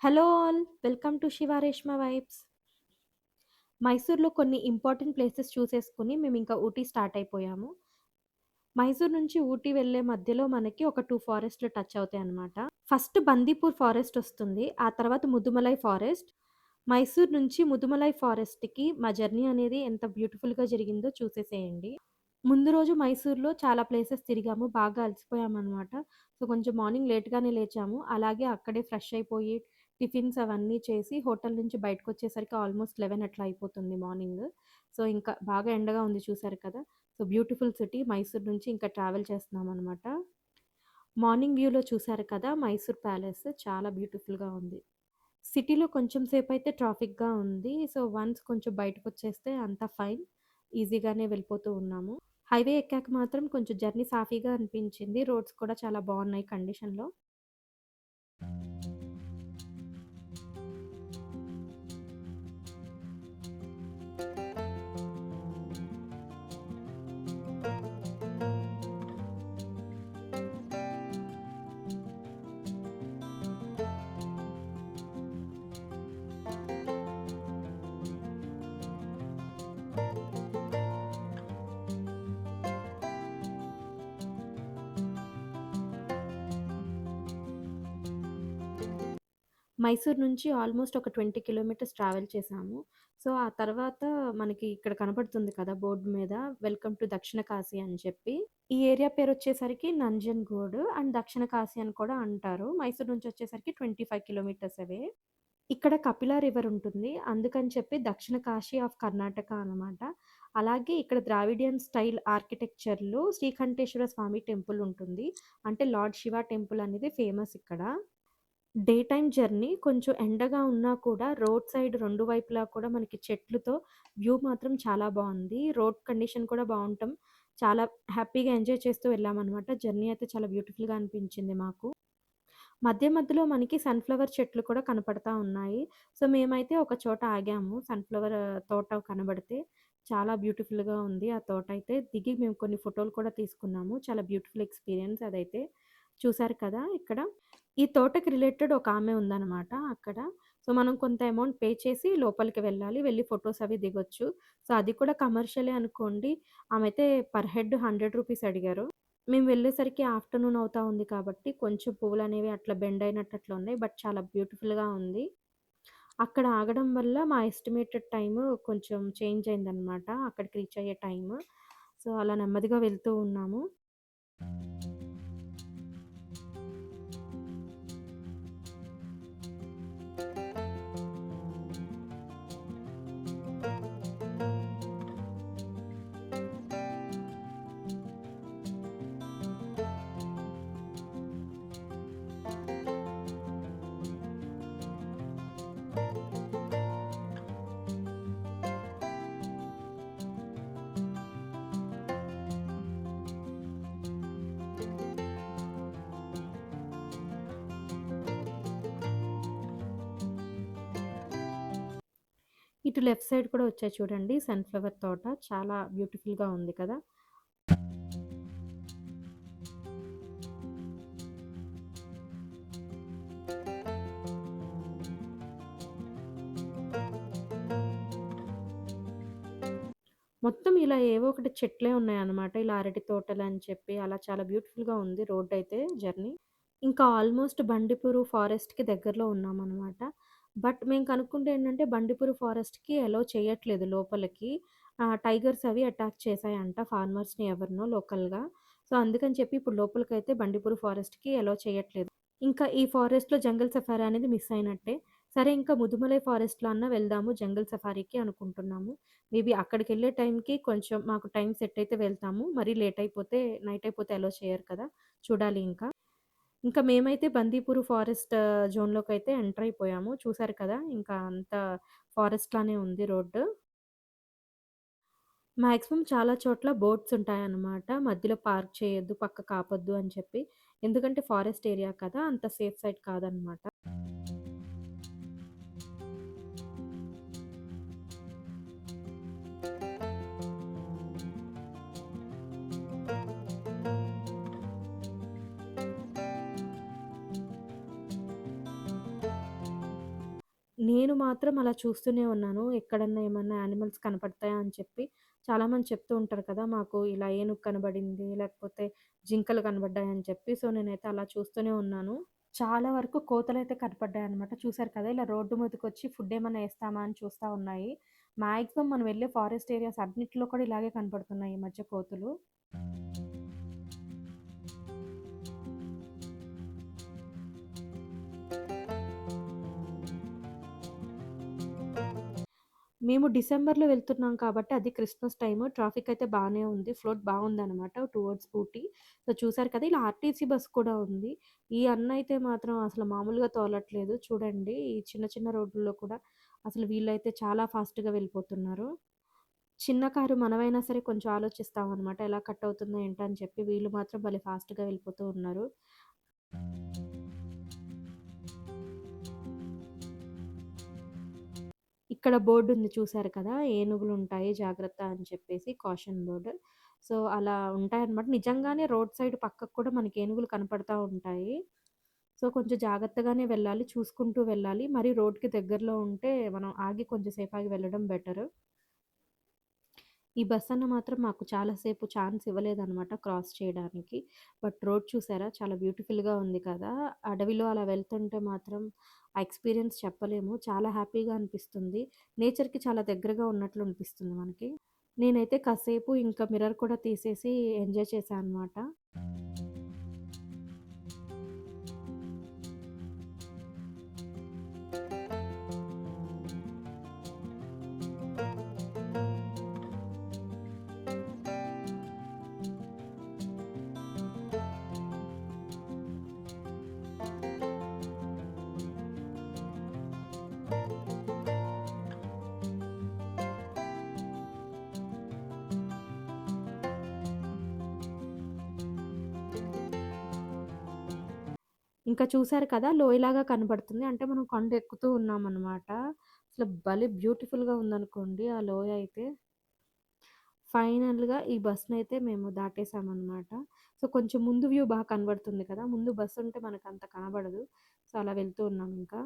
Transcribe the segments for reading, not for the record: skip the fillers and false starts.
Hello all! Welcome to Shiva Reshma vibes. మైసూర్‌లో కొన్ని important places చూసేసుకొని మేమింకా ఊటీ స్టార్ట్ అయిపోయాము. మైసూర్ నుంచి ఊటీ వెళ్ళే మధ్యలో మనకి ఒక 2 ఫారెస్ట్‌లు టచ్ అవుతాయన్నమాట. ఫస్ట్ బందీపూర్ ఫారెస్ట్ వస్తుంది. ఆ తర్వాత ముదుమలై ఫారెస్ట్. మైసూర్ నుంచి ముదుమలై ఫారెస్ట్‌కి మా జర్నీ అనేది ఎంత బ్యూటిఫుల్‌గా జరిగిందో చూసేసేయండి. ముందు రోజు మైసూర్‌లో చాలా ప్లేసెస్ తిరిగాము. బాగా అలసిపోయామనమాట. సో, కొంచెం మార్నింగ్ లేట్‌గానే లేచాము. అలాగే అక్కడే ఫ్రెష్ అయిపోయి, టిఫిన్స్ అవన్నీ చేసి హోటల్ నుంచి బయటకొచ్చేసరికి ఆల్మోస్ట్ 11 అట్లా అయిపోతుంది మార్నింగ్. సో, ఇంకా బాగా ఎండగా ఉంది చూసారు కదా! సో, బ్యూటిఫుల్ సిటీ మైసూర్ నుంచి ఇంకా ట్రావెల్ చేస్తున్నామనమాట. మార్నింగ్ వ్యూలో చూసారు కదా! మైసూర్ ప్యాలెస్ చాలా బ్యూటిఫుల్‌గా ఉంది. సిటీలో కొంచెం సేపయితే ట్రాఫిక్‌గా ఉంది. సో, వన్స్ కొంచెం బయటకొచ్చేస్తే అంతా ఫైన్. ఈజీగానే వెళ్ళిపోతూ ఉన్నాము. హైవే ఎక్కాక మాత్రం కొంచెం జర్నీ సాఫీగా అనిపించింది. రోడ్స్ కూడా చాలా బావున్నాయి కండిషన్‌లో. మైసూర్ నుంచి ఆల్మోస్ట్ ఒక 20 కిలోమీటర్స్ ట్రావెల్ చేశాము. సో, ఆ తర్వాత మనకి ఇక్కడ కనపడుతుంది కదా! బోర్డ్ మీద వెల్కమ్ టు దక్షిణ కాశీ అని చెప్పి. ఈ ఏరియా పేరొచ్చేసరికి నంజన్‌గూడ్ అండ్ దక్షిణ కాశీ అని కూడా అంటారు. మైసూర్ నుంచొచ్చేసరికి 25 కిలోమీటర్స్ అవే. ఇక్కడ కపిల రివర్ ఉంటుంది. అందుకని చెప్పి దక్షిణ కాశీ ఆఫ్ కర్ణాటక అనమాట. అలాగే ఇక్కడ ద్రావిడియన్ స్టైల్ ఆర్కిటెక్చర్‌లో శ్రీకంఠేశ్వర స్వామి టెంపుల్ ఉంటుంది. అంటే లార్డ్ శివ టెంపుల్ అనేది ఫేమస్ ఇక్కడ. డే టైమ్ జర్నీ కొంచెం ఎండగా ఉన్నా కూడా రోడ్ సైడ్ 2 వైపులా కూడా మనకి చెట్లుతో వ్యూ మాత్రం చాలా బావుంది. రోడ్ కండిషన్ కూడా బావుంటం. చాలా హ్యాపీగా ఎంజాయ్ చేస్తూ వెళ్ళామనమాట. జర్నీ అయితే చాలా బ్యూటిఫుల్‌గా అనిపించింది మాకు. మధ్యలో మనకి సన్‌ఫ్లవర్ చెట్లు కూడా కనపడతా ఉన్నాయి. సో, మేమైతే ఒక చోట ఆగాము. సన్‌ఫ్లవర్ తోట కనబడితే చాలా బ్యూటిఫుల్‌గా ఉంది ఆ తోటైతే. దిగి మేము కొన్ని ఫోటోలు కూడా తీసుకున్నాము. చాలా బ్యూటిఫుల్ ఎక్స్‌పీరియన్స్ అదైతే. చూసారు కదా ఇక్కడ. ఈ తోటకి రిలేటెడ్ ఒక ఆమె ఉందనమాట అక్కడ. సో, మనం కొంత అమౌంట్ పే చేసి లోపలికి వెళ్ళాలి. వెళ్లి ఫోటోస్ అవి దిగొచ్చు. సో, అది కూడా కమర్షియలే అనుకోండి. ఆమైతే పర్ హెడ్ రూ. 100 అడిగారు. మేము వెళ్ళేసరికి ఆఫ్టర్‌నూన్ అవుతా ఉంది కాబట్టి కొంచెం పువ్వులనేవి అట్లా బెండ్ అయినట్టు అట్లా ఉన్నాయి. బట్ చాలా బ్యూటిఫుల్‌గా ఉంది. అక్కడ ఆగడం వల్ల మా ఎస్టిమేటెడ్ టైము కొంచెం చేంజ్ అయిందనమాట. అక్కడికి రీచ్ అయ్యే టైము. సో, అలా నెమ్మదిగా వెళ్తూ ఉన్నాము. ఇటు లెఫ్ట్ సైడ్ కూడా వచ్చాయి చూడండి సన్‌ఫ్లవర్ తోట. చాలా బ్యూటిఫుల్‌గా ఉంది కదా! మొత్తం ఇలా ఏవో ఒకటి చెట్లే ఉన్నాయన్నమాట. ఇలా అరటి తోటలని చెప్పి అలా చాలా బ్యూటిఫుల్‌గా ఉంది రోడ్డయితే జర్నీ. ఇంకా ఆల్మోస్ట్ బండిపురు ఫారెస్ట్‌కి దగ్గరలో ఉన్నామనమాట. బట్ మేము కనుక్కుంది ఏంటంటే బండిపురు ఫారెస్ట్‌కి అలో చేయట్లేదు లోపలికి. టైగర్స్ అవి అటాక్ చేశాయంట ఫార్మర్స్‌ని ఎవరినో లోకల్‌గా. సో, అందుకని చెప్పి ఇప్పుడు లోపలికైతే బండిపురు ఫారెస్ట్‌కి అలో చేయట్లేదు. ఇంకా ఈ ఫారెస్ట్‌లో జంగల్ సఫారీ అనేది మిస్ అయినట్టే. సరే ఇంకా ముదుమలై ఫారెస్ట్‌లో అన్నా వెళ్దాము జంగల్ సఫారీకి అనుకుంటున్నాము. మేబీ అక్కడికెళ్ళే టైంకి కొంచెం మాకు టైం సెట్ అయితే వెళ్తాము. మరీ లేట్ అయిపోతే నైట్ అయిపోతే అలో చేయరు కదా! చూడాలి ఇంకా. ఇంకా మేమైతే బందీపురు ఫారెస్ట్ జోన్‌లోకైతే ఎంటర్ అయిపోయాము. చూసారు కదా! ఇంకా అంతా ఫారెస్ట్ లానే ఉంది రోడ్డు. మాక్సిమం చాలా చోట్ల బోర్డ్స్ ఉంటాయన్నమాట. మధ్యలో పార్క్ చేయొద్దు, పక్కకు ఆపొద్దు అని చెప్పి. ఎందుకంటే ఫారెస్ట్ ఏరియా కదా! అంత సేఫ్ సైడ్ కాదనమాట. నేను మాత్రం అలా చూస్తూనే ఉన్నాను. ఎక్కడన్నా ఏమన్నా యానిమల్స్ కనపడతాయా అని చెప్పి. చాలామంది చెప్తూ ఉంటారు కదా! మాకు ఇలా ఏనుగు కనబడింది, లేకపోతే జింకలు కనబడ్డాయని చెప్పి. సో, నేనైతే అలా చూస్తూనే ఉన్నాను. చాలా వరకు కోతలైతే కనపడ్డాయన్నమాట. చూసారు కదా! ఇలా రోడ్డు మీదకొచ్చి ఫుడ్ ఏమన్నా ఏస్తామా అని చూస్తా ఉన్నాయి. మాక్సిమం మనం వెళ్ళే ఫారెస్ట్ ఏరియాస్ అన్నిటిలో కూడా ఇలాగే కనపడుతున్నాయి ఈ మధ్య కోతులు. మేము డిసెంబర్‌లో వెళ్తున్నాం కాబట్టి అది క్రిస్మస్ టైము. ట్రాఫిక్ అయితే బానే ఉంది. ఫ్లోట్ బావుందనమాట టువర్డ్స్ ఊటీ. సో, చూసారు కదా! ఇలా ఆర్టీసీ బస్ కూడా ఉంది. ఈ అన్నయితే మాత్రం అసలు మామూలుగా తోలట్లేదు. చూడండి ఈ చిన్న చిన్న రోడ్లలో కూడా అసలు వీళ్ళైతే చాలా ఫాస్ట్‌గా వెళ్ళిపోతున్నారు. చిన్న కారు మనమైనా సరే కొంచెం ఆలోచిస్తామనమాట. ఎలా కట్ అవుతుందో ఏంటో అని చెప్పి. వీళ్ళు మాత్రం భలే ఫాస్ట్‌గా వెళ్ళిపోతూ ఉన్నారు. ఇక్కడ బోర్డుంది చూసారు కదా! ఏనుగులుంటాయి జాగ్రత్త అని చెప్పేసి కాషన్ బోర్డ్. సో, అలా ఉంటాయన్నమాట. నిజంగానే రోడ్ సైడ్ పక్కకు కూడా మనకి ఏనుగులు కనపడతా ఉంటాయి. సో, కొంచెం జాగ్రత్తగానే వెళ్ళాలి. చూసుకుంటూ వెళ్ళాలి. మరి రోడ్‌కి దగ్గరలో ఉంటే మనం ఆగి కొంచెం సేపు ఆగి వెళ్ళడం బెటరు. ఈ బస్సన్న మాత్రం మాకు చాలా సేపు ఛాన్స్ ఇవ్వలేదనమాట క్రాస్ చేయడానికి. బట్ రోడ్ చూసారా చాలా బ్యూటిఫుల్‌గా ఉంది కదా! అడవిలో అలా వెళ్తుంటే మాత్రం ఆ ఎక్స్‌పీరియన్స్ చెప్పలేము. చాలా హ్యాపీగా అనిపిస్తుంది. నేచర్‌కి చాలా దగ్గరగా ఉన్నట్లు అనిపిస్తుంది మనకి. నేనైతే కాసేపు ఇంకా మిర్రర్ కూడా తీసేసి ఎంజాయ్ చేశా అనమాట. ఇంకా చూసారు కదా! లోయలాగా కనబడుతుంది. అంటే మనం కొండ ఎక్కుతూ ఉన్నామనమాట. అసలు భలే బ్యూటిఫుల్‌గా ఉందనుకోండి ఆ లోయ అయితే. ఫైనల్‌గా ఈ బస్‌నైతే మేము దాటేసామనమాట. సో, కొంచెం ముందు వ్యూ కనబడుతుంది కదా! ముందు బస్సుంటే మనకంత కనబడదు. సో, అలా వెళ్తూ ఉన్నామింకా.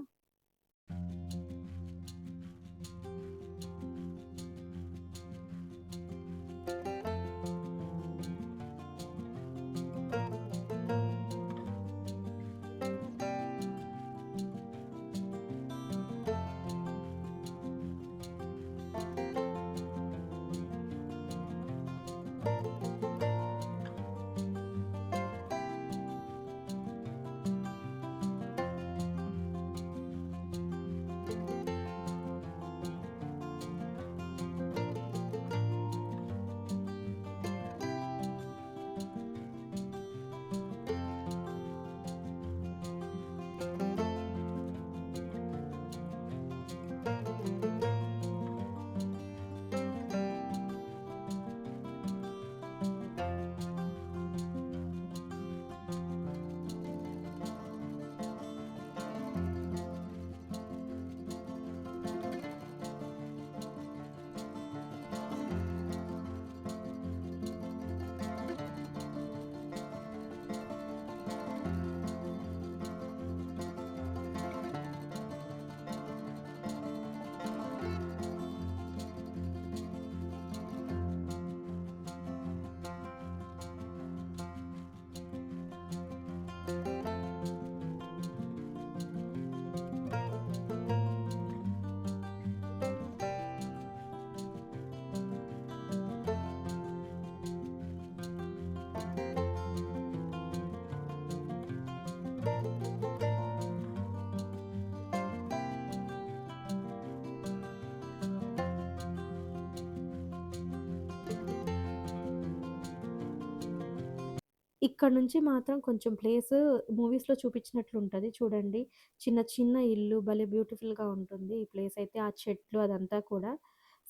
ఇక్కడ నుంచి మాత్రం కొంచెం ప్లేసు మూవీస్‌లో చూపించినట్లుంటది చూడండి. చిన్న చిన్న ఇల్లు భలే బ్యూటిఫుల్‌గా ఉంటుంది. ఈ ప్లేసయితే ఆ చెట్లు అదంతా కూడా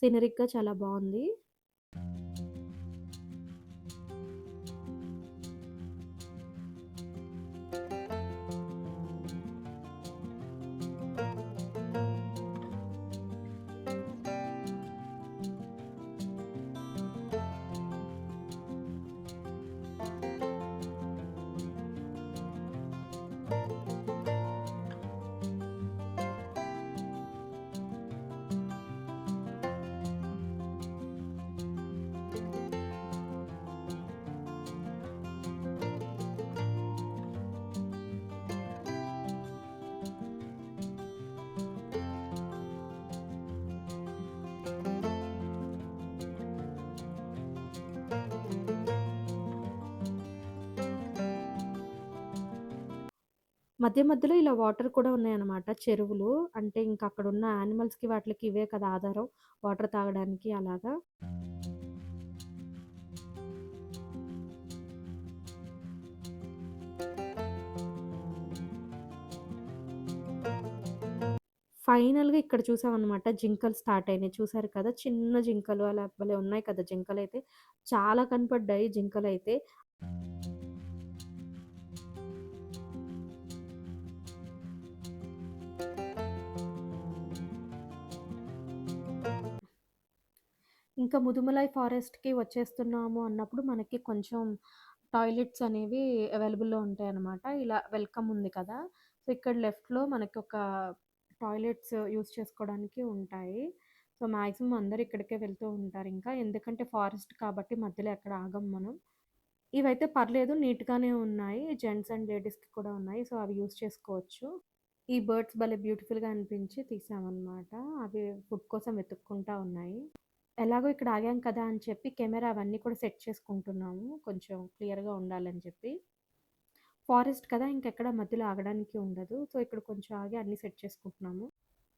సీనరిక్‌గా చాలా బావుంది. మధ్య మధ్యలో ఇలా వాటర్ కూడా ఉన్నాయన్నమాట. చెరువులు. అంటే ఇంక అక్కడున్న యానిమల్స్‌కి వాటిలకి ఇవే కదా ఆధారం. వాటర్ తాగడానికి అలాగా. ఫైనల్‌గా ఇక్కడ చూసామన్నమాట జింకలు స్టార్ట్ అయినాయి. చూసారు కదా! చిన్న జింకలు అలా భలే ఉన్నాయి కదా! జింకలైతే. చాలా కనపడ్డాయి జింకలైతే. ఇంకా ముదుమలై ఫారెస్ట్‌కి వచ్చేస్తున్నాము అన్నప్పుడు మనకి కొంచెం టాయిలెట్స్ అనేవి అవైలబుల్‌లో ఉంటాయన్నమాట. ఇలా వెల్కమ్ ఉంది కదా! సో, ఇక్కడ లెఫ్ట్‌లో మనకొక టాయిలెట్స్ యూజ్ చేసుకోవడానికి ఉంటాయి. సో, మాక్సిమం అందరూ ఇక్కడికే వెళ్తూ ఉంటారింకా. ఎందుకంటే ఫారెస్ట్ కాబట్టి మధ్యలో ఎక్కడ ఆగం మనం. ఇవైతే పర్లేదు నీట్‌గానే ఉన్నాయి. జెంట్స్ అండ్ లేడీస్‌కి కూడా ఉన్నాయి. సో, అవి యూజ్ చేసుకోవచ్చు. ఈ బర్డ్స్ భలే బ్యూటిఫుల్‌గా అనిపించి తీసామన్నమాట. అవి ఫుడ్ కోసం వెతుక్కుంటా ఉన్నాయి. ఎలాగో ఇక్కడ ఆగాం కదా అని చెప్పి కెమెరా అవన్నీ కూడా సెట్ చేసుకుంటున్నాము. కొంచెం క్లియర్‌గా ఉండాలని చెప్పి. ఫారెస్ట్ కదా! ఇంకెక్కడ మధ్యలో ఆగడానికి ఉండదు. సో, ఇక్కడ కొంచెం ఆగి అన్నీ సెట్ చేసుకుంటున్నాము.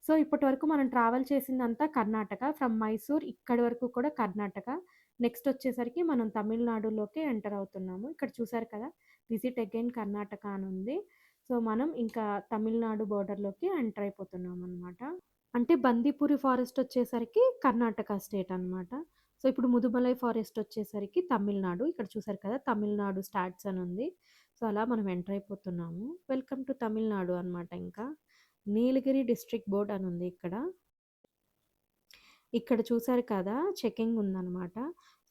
సో, ఇప్పటివరకు మనం ట్రావెల్ చేసిందంతా కర్ణాటక. ఫ్రమ్ మైసూర్ ఇక్కడి వరకు కూడా కర్ణాటక. నెక్స్ట్ వచ్చేసరికి మనం తమిళనాడులోకి ఎంటర్ అవుతున్నాము. ఇక్కడ చూసారు కదా! విజిట్ అగైన్ కర్ణాటక అని ఉంది. సో, మనం ఇంకా తమిళనాడు బోర్డర్‌లోకి ఎంటర్ అయిపోతున్నామనమాట. అంటే బందీపురి ఫారెస్ట్ వచ్చేసరికి కర్ణాటక స్టేట్ అనమాట. సో, ఇప్పుడు ముదుమలై ఫారెస్ట్ వచ్చేసరికి తమిళనాడు. ఇక్కడ చూసారు కదా! తమిళనాడు స్టాట్స్ అని ఉంది. సో, అలా మనం ఎంటర్ అయిపోతున్నాము. వెల్కమ్ టు తమిళనాడు అనమాట ఇంకా. నీలగిరి డిస్ట్రిక్ట్ బోర్డ్ అని ఉంది ఇక్కడ. ఇక్కడ చూసారు కదా! చెకింగ్ ఉందనమాట.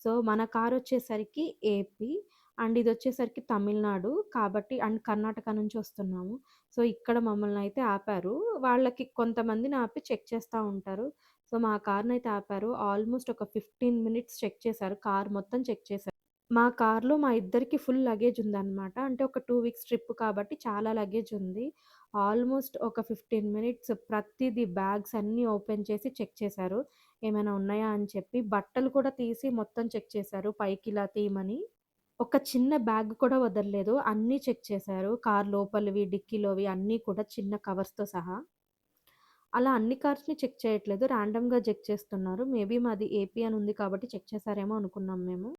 సో, మన కారొచ్చేసరికి ఏపీ అండ్ ఇదొచ్చేసరికి తమిళనాడు కాబట్టి అండ్ కర్ణాటక నుంచి వస్తున్నాము. సో, ఇక్కడ మమ్మల్నయితే ఆపారు. వాళ్ళకి కొంతమందిని ఆపి చెక్ చేస్తా ఉంటారు. సో, మా కార్‌నయితే ఆపారు. ఆల్‌మోస్ట్ ఒక 15 మినిట్స్ చెక్ చేశారు. కార్ మొత్తం చెక్ చేశారు. మా కార్‌లో మా ఇద్దరికి ఫుల్ లగేజ్ ఉందనమాట. అంటే ఒక 2 వీక్స్ ట్రిప్ కాబట్టి చాలా లగేజ్ ఉంది. ఆల్‌మోస్ట్ ఒక 15 మినిట్స్ ప్రతీది బ్యాగ్స్ అన్నీ ఓపెన్ చేసి చెక్ చేశారు. ఏమైనా ఉన్నాయా అని చెప్పి. బట్టలు కూడా తీసి మొత్తం చెక్ చేశారు పైకిలా తీయమని. ఒక చిన్న బ్యాగ్ కూడా వదలలేదు. అన్నీ చెక్ చేశారు. కార్ లోపలివి, డిక్కీలోవి అన్నీ కూడా చిన్న కవర్స్‌తో సహా. అలా అన్ని కార్స్‌ని చెక్ చేయట్లేదు. ర్యాండమ్‌గా చెక్ చేస్తున్నారు. మేబీ మాది ఏపీ అని ఉంది కాబట్టి చెక్ చేశారేమో అనుకున్నాం మేము.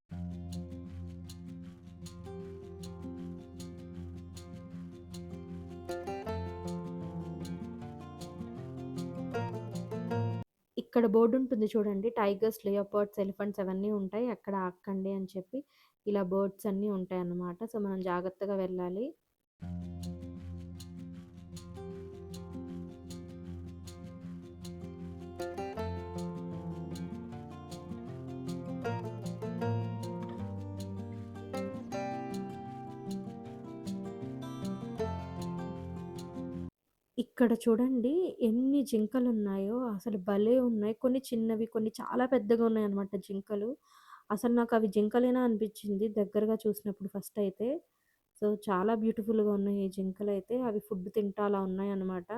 ఇక్కడ బోర్డుంటుంది చూడండి. టైగర్స్, లియోపార్డ్స్, ఎలిఫెంట్స్ అవన్నీ ఉంటాయి. ఎక్కడ ఆగకండి అని చెప్పి. ఇలా బర్డ్స్ అన్నీ ఉంటాయన్నమాట. సో, మనం జాగ్రత్తగా వెళ్ళాలి. ఇక్కడ చూడండి ఎన్ని జింకలున్నాయో అసలు భలే ఉన్నాయి. కొన్ని చిన్నవి, కొన్ని చాలా పెద్దగా ఉన్నాయన్నమాట జింకలు. అసలు నాకవి జింకలేనా అనిపిచ్చింది దగ్గరగా చూసినప్పుడు ఫస్టయితే. సో, చాలా బ్యూటిఫుల్‌గా ఉన్నాయి ఈ జింకలైతే. అవి ఫుడ్ తింటా అలా ఉన్నాయన్నమాట.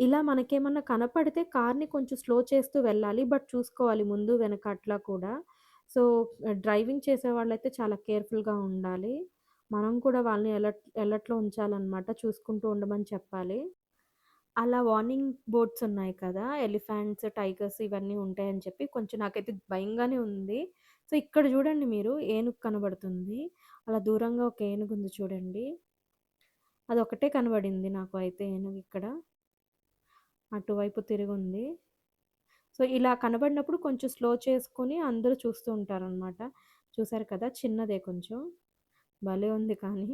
ఇలా మనకేమన్నా కనపడితే కార్‌ని కొంచెం స్లో చేస్తూ వెళ్ళాలి. బట్ చూసుకోవాలి ముందు, వెనక అట్లా కూడా. సో, డ్రైవింగ్ చేసేవాళ్ళైతే చాలా కేర్‌ఫుల్‌గా ఉండాలి. మనం కూడా వాళ్ళని ఎలర్ట్‌లో ఉంచాలన్నమాట. చూసుకుంటూ ఉండమని చెప్పాలి. అలా వార్నింగ్ బోర్డ్స్ ఉన్నాయి కదా! ఎలిఫాంట్స్, టైగర్స్ ఇవన్నీ ఉంటాయని చెప్పి కొంచెం నాకైతే భయంగానే ఉంది. సో, ఇక్కడ చూడండి మీరు ఏనుగు కనబడుతుంది. అలా దూరంగా ఒక ఏనుగుంది చూడండి. అదొక్కటే కనబడింది నాకు అయితే ఏనుగిక్కడ. అటువైపు తిరిగుంది. సో, ఇలా కనబడినప్పుడు కొంచెం స్లో చేసుకొని అందరూ చూస్తూ ఉంటారనమాట. చూసారు కదా! చిన్నదే కొంచెం. భలే ఉంది కానీ.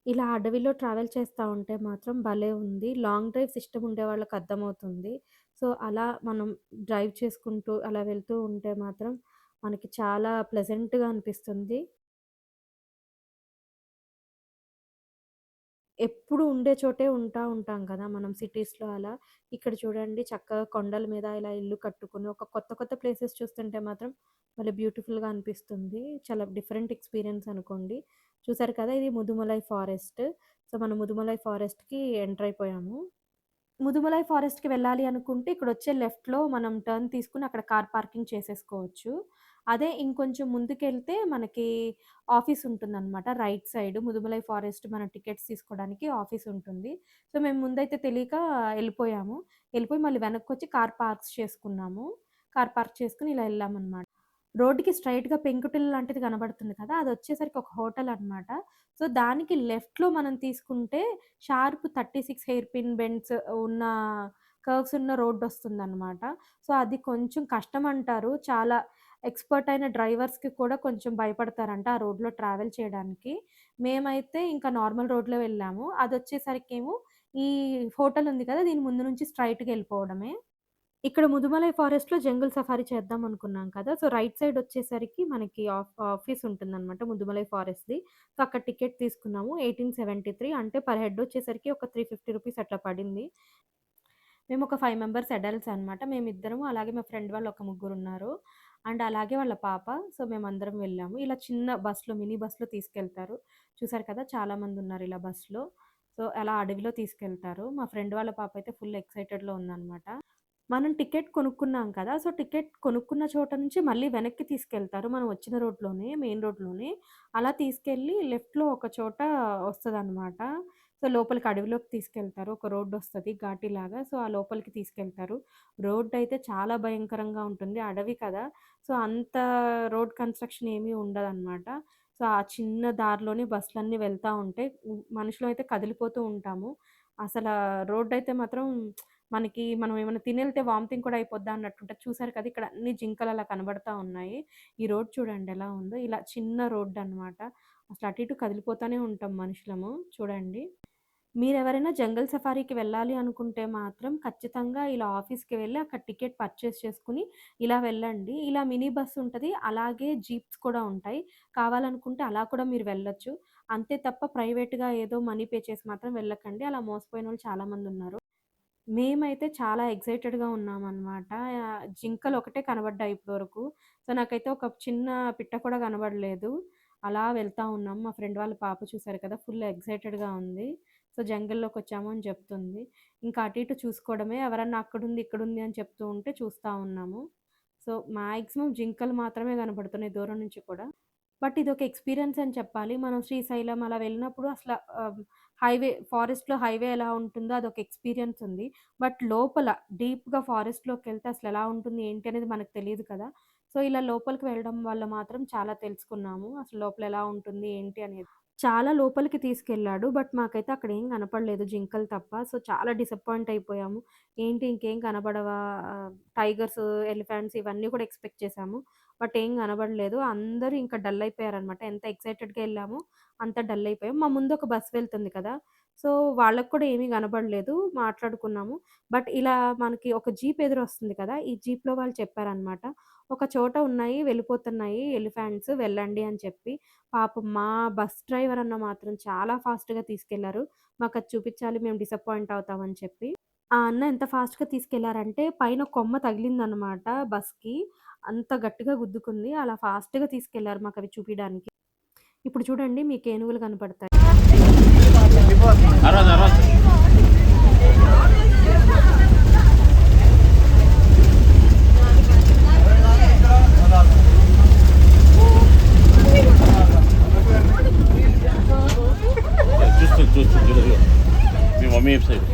ఇలా అడవిలో ట్రావెల్ చేస్తా ఉంటే మాత్రం భలే ఉంది. లాంగ్ డ్రైవ్స్ ఇష్టం ఉండే వాళ్ళకి అర్థమవుతుంది. సో, అలా మనం డ్రైవ్ చేసుకుంటూ అలా వెళ్తూ ఉంటే మాత్రం మనకి చాలా ప్లెజెంట్‌గా అనిపిస్తుంది. ఎప్పుడు ఉండే చోటే ఉంటాం కదా! మనం సిటీస్‌లో అలా. ఇక్కడ చూడండి చక్కగా కొండల మీద ఇలా ఇల్లు కట్టుకొని ఒక కొత్త కొత్త ప్లేసెస్ చూస్తుంటే మాత్రం భలే బ్యూటిఫుల్‌గా అనిపిస్తుంది. చాలా డిఫరెంట్ ఎక్స్‌పీరియన్స్ అనుకోండి. చూసారు కదా! ఇది ముదుమలై ఫారెస్ట్. సో, మనం ముదుమలై ఫారెస్ట్‌కి ఎంటర్ అయిపోయాము. ముదుమలై ఫారెస్ట్‌కి వెళ్ళాలి అనుకుంటే ఇక్కడొచ్చే లెఫ్ట్‌లో మనం టర్న్ తీసుకొని అక్కడ కార్ పార్కింగ్ చేసేసుకోవచ్చు. అదే ఇంకొంచెం ముందుకెళ్తే మనకి ఆఫీస్ ఉంటుందనమాట. రైట్ సైడ్ ముదుమలై ఫారెస్ట్ మన టికెట్స్ తీసుకోవడానికి ఆఫీస్ ఉంటుంది. సో, మేము ముందైతే తెలియక ఎళ్ళిపోయాము. ఎళ్ళిపోయి మళ్ళీ వెనక్కొచ్చి కార్ పార్క్స్ చేసుకున్నాము. కార్ పార్క్ చేసుకొని ఇలా ఎళ్ళామనమాట. రోడ్డుకి స్ట్రెయిట్‌గా పెంకుటిల్లు లాంటిది కనబడుతుంది కదా! అదొచ్చేసరికి ఒక హోటల్ అనమాట. సో, దానికి లెఫ్ట్‌లో మనం తీసుకుంటే షార్ప్ 36 హెయిర్ పిన్ బెండ్స్ ఉన్న కర్వ్స్ ఉన్న రోడ్డొస్తుందనమాట. సో, అది కొంచెం కష్టమంటారు. చాలా ఎక్స్‌పర్ట్ అయిన డ్రైవర్స్‌కి కూడా కొంచెం భయపడతారంట ఆ రోడ్‌లో ట్రావెల్ చేయడానికి. మేమైతే ఇంకా నార్మల్ రోడ్‌లో వెళ్ళాము. అదొచ్చేసరికేమో ఈ హోటల్ ఉంది కదా! దీని ముందు నుంచి స్ట్రెయిట్‌గా ఎళ్ళిపోవడమే. ఇక్కడ ముదుమలై ఫారెస్ట్‌లో జంగుల్ సఫారీ చేద్దాం అనుకున్నాం కదా! సో, రైట్ సైడ్ వచ్చేసరికి మనకి ఆఫీస్ ఉంటుందనమాట ముదుమలై ఫారెస్ట్‌ది. సో, అక్కడ టికెట్ తీసుకున్నాము. 1873 అంటే పర్ హెడ్ వచ్చేసరికి ఒక 350 రూపీస్ అట్లా పడింది. మేము ఒక 5 మెంబర్స్ అడల్ట్స్ అనమాట. మేమిద్దరము అలాగే మా ఫ్రెండ్ వాళ్ళు ఒక ముగ్గురున్నారు. అండ్ అలాగే వాళ్ళ పాప. సో, మేమందరం వెళ్ళాము. ఇలా చిన్న బస్‌లో మినీ బస్‌లో తీసుకెళ్తారు. చూసారు కదా! చాలామందున్నారు ఇలా బస్‌లో. సో, అలా అడవిలో తీసుకెళ్తారు. మా ఫ్రెండ్ వాళ్ళ పాప అయితే ఫుల్ ఎక్సైటెడ్‌లో ఉందనమాట. మనం టికెట్ కొనుక్కున్నాం కదా! సో, టికెట్ కొనుక్కున్న చోట నుంచి మళ్ళీ వెనక్కి తీసుకెళ్తారు. మనం వచ్చిన రోడ్‌లోనే, మెయిన్ రోడ్‌లోనే. అలా తీసుకెళ్ళి లెఫ్ట్‌లో ఒక చోట వస్తదనమాట. సో, లోపలికి అడవిలోకి తీసుకెళ్తారు. ఒక రోడ్డొస్తది ఘాటీలాగా. సో, ఆ లోపలికి తీసుకెళ్తారు. రోడ్డయితే చాలా భయంకరంగా ఉంటుంది. అడవి కదా! సో, అంత రోడ్ కన్‌స్ట్రక్షన్ ఏమీ ఉండదనమాట. సో, ఆ చిన్న దారిలోనే బస్సులన్నీ వెళ్తా ఉంటాయి. మనుషులమైతే కదిలిపోతూ ఉంటాము. అసలా రోడ్డయితే మాత్రం మనం ఏమన్నా తినెళ్తే వామిటింగ్ కూడా అయిపోద్దా అన్నట్టుంటది. చూసారు కదా! ఇక్కడ అన్ని జింకలు అలా కనబడతా ఉన్నాయి. ఈ రోడ్ చూడండి ఎలా ఉందో. ఇలా చిన్న రోడ్డనమాట. అసలు అటు ఇటు కదిలిపోతానే ఉంటాం మనుషులము. చూడండి. మీరెవరైనా జంగల్ సఫారీకి వెళ్ళాలి అనుకుంటే మాత్రం ఖచ్చితంగా ఇలా ఆఫీస్‌కి వెళ్లి అక్కడ టికెట్ పర్చేస్ చేసుకొని ఇలా వెళ్ళండి. ఇలా మినీ బస్ ఉంటది. అలాగే జీప్స్ కూడా ఉంటాయి. కావాలనుకుంటే అలా కూడా మీరు వెళ్ళొచ్చు. అంతే తప్ప ప్రైవేట్‌గా ఏదో మనీ పే చేసి మాత్రం వెళ్ళకండి. అలా మోసపోయినోళ్ళు చాలామందున్నారు. మేమైతే చాలా ఎక్సైటెడ్‌గా ఉన్నామనమాట. జింకలొకటే కనపడ్డాయి ఇప్పటి వరకు. సో, నాకైతే ఒక చిన్న పిట్ట కూడా కనపడలేదు. అలా వెళ్తా ఉన్నాం. మా ఫ్రెండ్ వాళ్ళ పాప చూసారు కదా! ఫుల్ ఎక్సైటెడ్‌గా ఉంది. సో, జంగిల్‌లోకొచ్చాము అని చెప్తుంది. ఇంకా అటు ఇటు చూసుకోవడమే. ఎవరన్నా అక్కడుంది, ఇక్కడుంది అని చెప్తూ ఉంటే చూస్తా ఉన్నాము. సో, మాక్సిమం జింకలు మాత్రమే కనపడుతున్నాయి దూరం నుంచి కూడా. బట్ ఇదొక ఎక్స్‌పీరియన్స్ అని చెప్పాలి. మనం శ్రీశైలం అలా వెళ్ళినప్పుడు అసల ఫారెస్ట్‌లో హైవే ఎలా ఉంటుందో అదొక ఎక్స్‌పీరియన్స్ ఉంది. బట్ లోపల డీప్‌గా ఫారెస్ట్‌లోకెళ్తే అసలెలా ఉంటుంది, ఏంటి అనేది మనకు తెలీదు కదా! సో, ఇలా లోపలికి వెళ్ళడం వల్ల మాత్రం చాలా తెలుసుకున్నాము. అసలు లోపల ఎలా ఉంటుంది, ఏంటి అనేది. చాలా లోపలికి తీసుకెళ్ళాడు. బట్ మాకైతే అక్కడేం కనపడలేదు జింకలు తప్ప. సో, చాలా డిసప్పాయింట్ అయిపోయాము. ఏంటి ఇంకేం కనబడవా? టైగర్స్, ఎలిఫెంట్స్ ఇవన్నీ కూడా ఎక్స్‌పెక్ట్ చేశాము. బట్ ఏం కనబడలేదు. అందరూ ఇంకా డల్ అయిపోయారనమాట. ఎంత ఎక్సైటెడ్‌గా ఎళ్ళామో అంత డల్ అయిపోయాం. మా ముందు ఒక బస్ వెళ్తుంది కదా! సో, వాళ్ళకి కూడా ఏమీ కనబడలేదు. మాట్లాడుకున్నాము. బట్ ఇలా మనకి ఒక జీప్ ఎదురొస్తుంది కదా! ఈ జీప్‌లో వాళ్ళు చెప్పారనమాట. ఒక చోట ఉన్నాయి, వెళ్ళిపోతున్నాయి ఎలిఫెంట్స్ వెళ్ళండి అని చెప్పి. పాపం మా బస్ డ్రైవర్ అన్న మాత్రం చాలా ఫాస్ట్‌గా తీసుకెళ్లారు. మాకది చూపిచ్చాలి మేము డిసప్పాయింట్ అవుతామని చెప్పి. ఆ అన్న ఎంత ఫాస్ట్‌గా తీసుకెళ్లారంటే పైన కొమ్మ తగిలిందనమాట బస్‌కి. అంత గట్టిగా గుద్దుకుంది. అలా ఫాస్ట్‌గా తీసుకెళ్లారు మాకవి చూపియడానికి. ఇప్పుడు చూడండి మీకు ఏనుగులు కనపడతాయి. అరవదు అరవదు చూస్తుంది మీ మమ్మీ వెబ్సైట్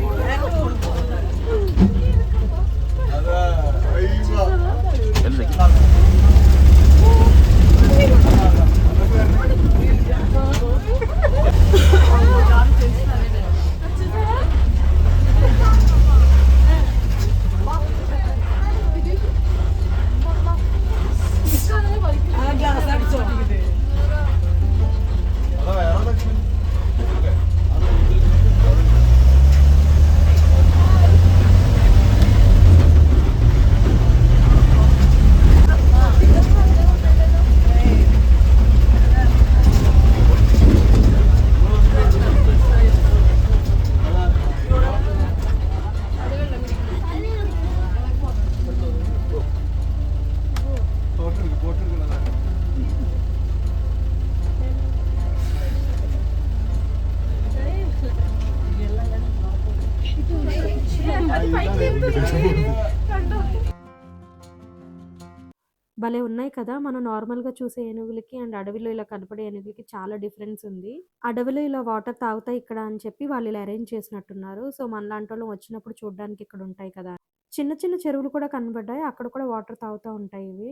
భలే ఉన్నాయి కదా! మనం నార్మల్‌గా చూసే ఏనుగులకి అండ్ అడవిలో ఇలా కనపడే ఏనుగులకి చాలా డిఫరెన్స్ ఉంది. అడవిలో ఇలా వాటర్ తాగుతాయి ఇక్కడ అని చెప్పి వాళ్ళు ఇలా అరేంజ్ చేసినట్టున్నారు. సో, మనలాంటోళ్ళం వచ్చినప్పుడు చూడ్డానికి ఇక్కడ ఉంటాయి కదా! చిన్న చిన్న చెరువులు కూడా కనపడ్డాయి. అక్కడ కూడా వాటర్ తాగుతా ఉంటాయి ఇవి.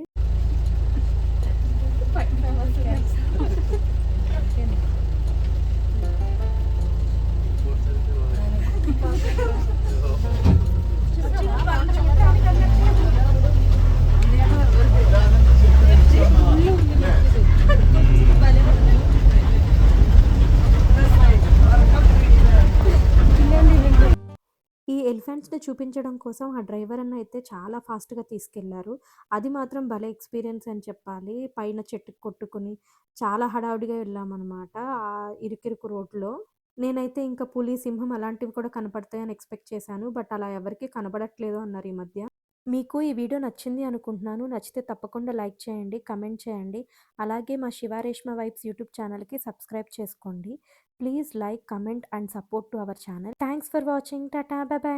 ఈ ఎలిఫెంట్స్‌ని చూపించడం కోసం ఆ డ్రైవర్ అన్న అయితే చాలా ఫాస్ట్‌గా తీసుకెళ్లారు. అది మాత్రం భలే ఎక్స్‌పీరియన్స్ అని చెప్పాలి. పైన చెట్టుకి కొట్టుకొని చాలా హడావిడిగా వెళ్ళామనమాట. ఆ ఇరుకిరుకు రోడ్‌లో. నేనైతే ఇంకా పులి, సింహం అలాంటివి కూడా కనపడతాయని ఎక్స్‌పెక్ట్ చేశాను. బట్ అలా ఎవరికీ కనబడట్లేదు అన్నారు ఈ మధ్య. మీకు ఈ వీడియో నచ్చింది అనుకుంటున్నాను. నచ్చితే తప్పకుండా లైక్ చేయండి, కమెంట్ చేయండి. అలాగే మా 'శివ రేష్మ వైబ్స్' యూట్యూబ్ ఛానల్‌కి సబ్స్క్రైబ్ చేసుకోండి. Please like, comment and support to our channel. Thanks for watching. Tata! By by.